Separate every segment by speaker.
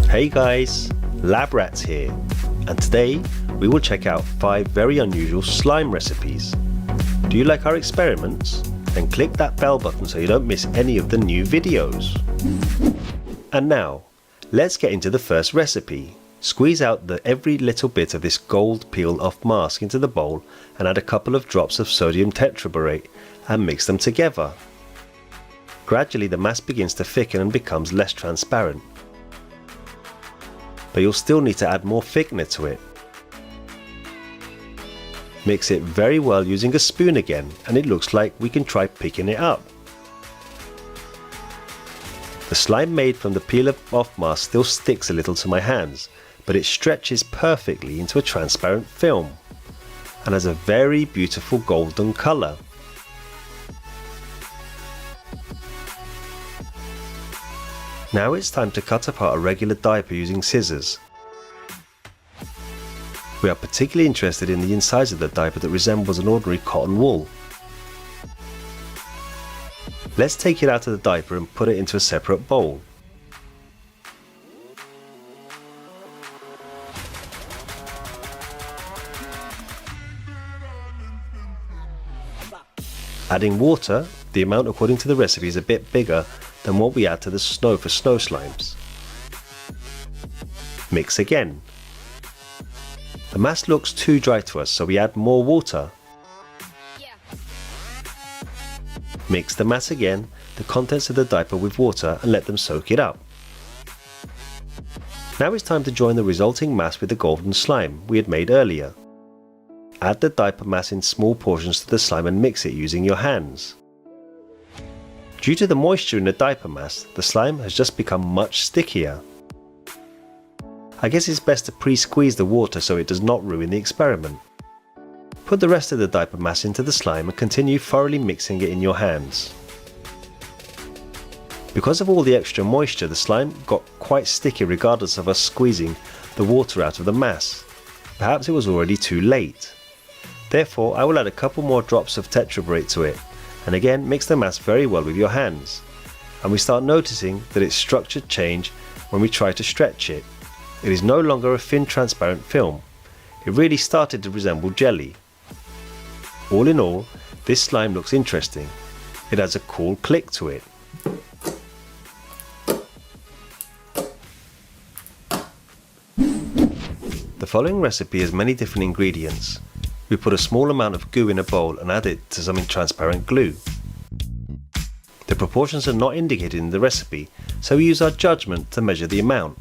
Speaker 1: Hey guys, Lab Rats here, and today we will check out 5 very unusual slime recipes. Do you like our experiments? Then click that bell button so you don't miss any of the new videos. And now, let's get into the first recipe. Squeeze out every little bit of this gold peel off mask into the bowl and add a couple of drops of sodium tetraborate and mix them together. Gradually the mass begins to thicken and becomes less transparent. But you'll still need to add more thickener to it. Mix it very well using a spoon again, and it looks like we can try picking it up. The slime made from the peel off mask still sticks a little to my hands, but it stretches perfectly into a transparent film and has a very beautiful golden colour. Now it's time to cut apart a regular diaper using scissors. We are particularly interested in the insides of the diaper that resembles an ordinary cotton wool. Let's take it out of the diaper and put it into a separate bowl. Adding water, the amount according to the recipe is a bit bigger than what we add to the snow for snow slimes. Mix again. The mass looks too dry to us, so we add more water. Mix the mass again, the contents of the diaper with water, and let them soak it up. Now it's time to join the resulting mass with the golden slime we had made earlier. Add the diaper mass in small portions to the slime and mix it using your hands. Due to the moisture in the diaper mass, the slime has just become much stickier. I guess it's best to pre-squeeze the water so it does not ruin the experiment. Put the rest of the diaper mass into the slime and continue thoroughly mixing it in your hands. Because of all the extra moisture, the slime got quite sticky regardless of us squeezing the water out of the mass. Perhaps it was already too late. Therefore, I will add a couple more drops of tetraborate to it, and again mix the mass very well with your hands. And we start noticing that its structure changes when we try to stretch it. It is no longer a thin transparent film. It really started to resemble jelly. All in all, this slime looks interesting. It has a cool click to it. The following recipe has many different ingredients. We put a small amount of goo in a bowl and add it to some transparent glue. The proportions are not indicated in the recipe, so we use our judgment to measure the amount.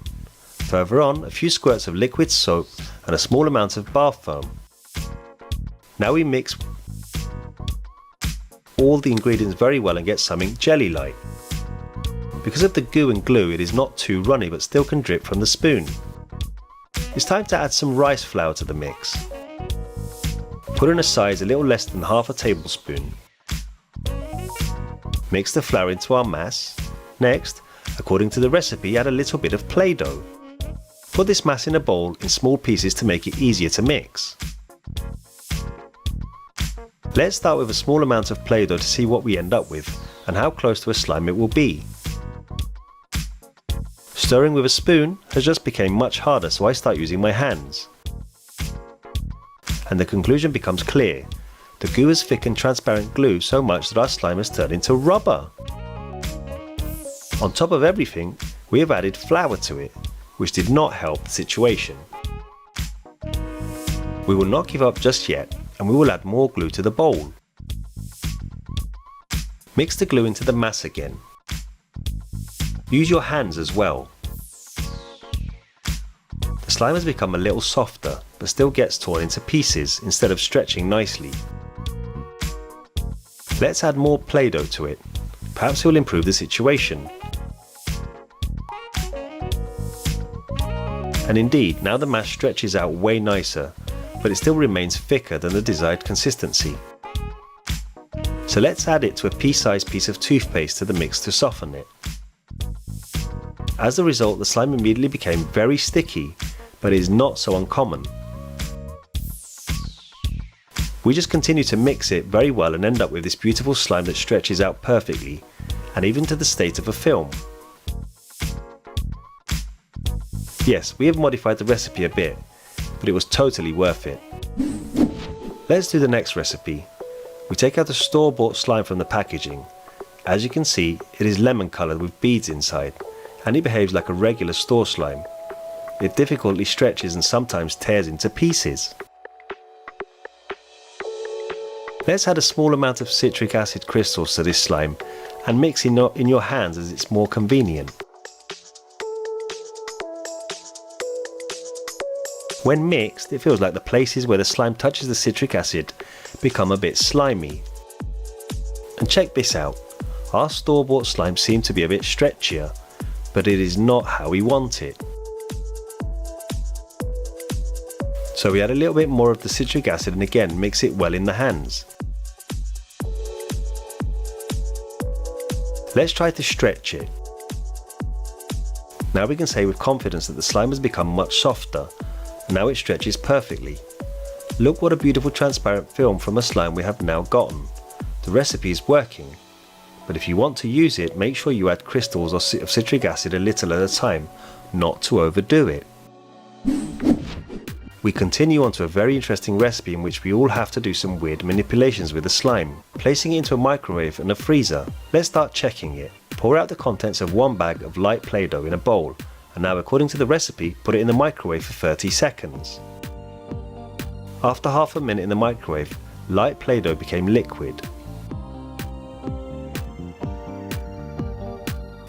Speaker 1: Further on, a few squirts of liquid soap and a small amount of bath foam. Now we mix all the ingredients very well and get something jelly-like. Because of the goo and glue, it is not too runny but still can drip from the spoon. It's time to add some rice flour to the mix. Put in a size a little less than half a tablespoon. Mix the flour into our mass. Next, according to the recipe, add a little bit of Play-Doh. Put this mass in a bowl in small pieces to make it easier to mix. Let's start with a small amount of Play-Doh to see what we end up with and how close to a slime it will be. Stirring with a spoon has just become much harder, so I start using my hands. And the conclusion becomes clear. The goo has thickened transparent glue so much that our slime has turned into rubber. On top of everything, we have added flour to it, which did not help the situation. We will not give up just yet, and we will add more glue to the bowl. Mix the glue into the mass again. Use your hands as well. The slime has become a little softer, but still gets torn into pieces instead of stretching nicely. Let's add more Play-Doh to it. Perhaps it will improve the situation. And indeed, now the mass stretches out way nicer, but it still remains thicker than the desired consistency. So let's add it to a pea-sized piece of toothpaste to the mix to soften it. As a result, the slime immediately became very sticky, but it is not so uncommon. We just continue to mix it very well and end up with this beautiful slime that stretches out perfectly, and even to the state of a film. Yes, we have modified the recipe a bit, but it was totally worth it. Let's do the next recipe. We take out the store-bought slime from the packaging. As you can see, it is lemon coloured with beads inside, and it behaves like a regular store slime. It difficultly stretches and sometimes tears into pieces. Let's add a small amount of citric acid crystals to this slime and mix in your hands as it's more convenient. When mixed, it feels like the places where the slime touches the citric acid become a bit slimy. And check this out, our store-bought slime seems to be a bit stretchier, but it is not how we want it. So we add a little bit more of the citric acid and again mix it well in the hands. Let's try to stretch it. Now we can say with confidence that the slime has become much softer. Now it stretches perfectly. Look what a beautiful transparent film from a slime we have now gotten. The recipe is working, but if you want to use it, make sure you add crystals of citric acid a little at a time, not to overdo it. We continue on to a very interesting recipe in which we all have to do some weird manipulations with the slime, placing it into a microwave and a freezer. Let's start checking it. Pour out the contents of one bag of light Play-Doh in a bowl, and now according to the recipe, put it in the microwave for 30 seconds. After half a minute in the microwave, light Play-Doh became liquid.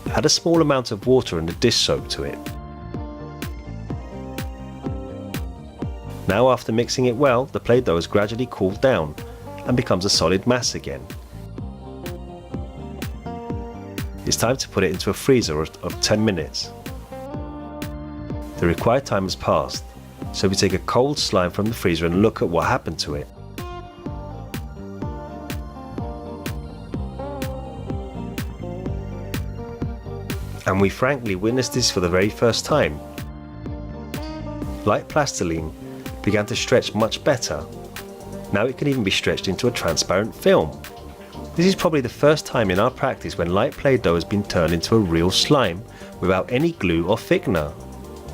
Speaker 1: Add a small amount of water and a dish soap to it. Now after mixing it well, the Play-Doh has gradually cooled down and becomes a solid mass again. It's time to put it into a freezer of 10 minutes. The required time has passed, so we take a cold slime from the freezer and look at what happened to it. And we frankly witnessed this for the very first time. Like plastiline, began to stretch much better. Now it can even be stretched into a transparent film. This is probably the first time in our practice when light Play-Doh has been turned into a real slime without any glue or thickener.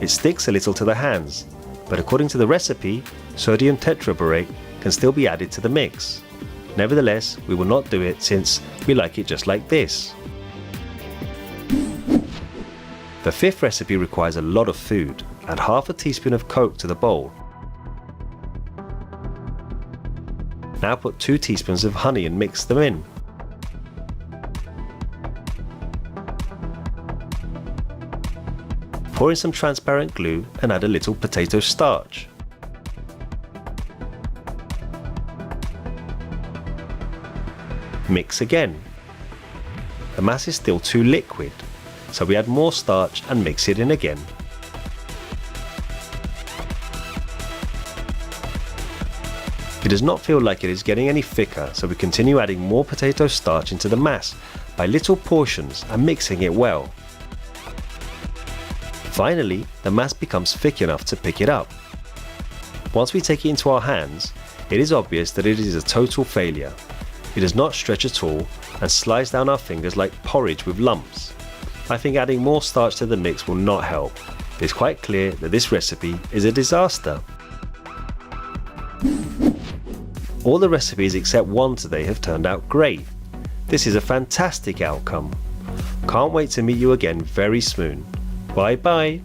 Speaker 1: It sticks a little to the hands, but according to the recipe, sodium tetraborate can still be added to the mix. Nevertheless, we will not do it since we like it just like this. The fifth recipe requires a lot of food. Add half a teaspoon of Coke to the bowl. Now put 2 teaspoons of honey and mix them in. Pour in some transparent glue and add a little potato starch. Mix again. The mass is still too liquid, so we add more starch and mix it in again. It does not feel like it is getting any thicker, so we continue adding more potato starch into the mass by little portions and mixing it well. Finally, the mass becomes thick enough to pick it up. Once we take it into our hands, it is obvious that it is a total failure. It does not stretch at all and slides down our fingers like porridge with lumps. I think adding more starch to the mix will not help. It is quite clear that this recipe is a disaster. All the recipes except one today have turned out great. This is a fantastic outcome. Can't wait to meet you again very soon. Bye bye.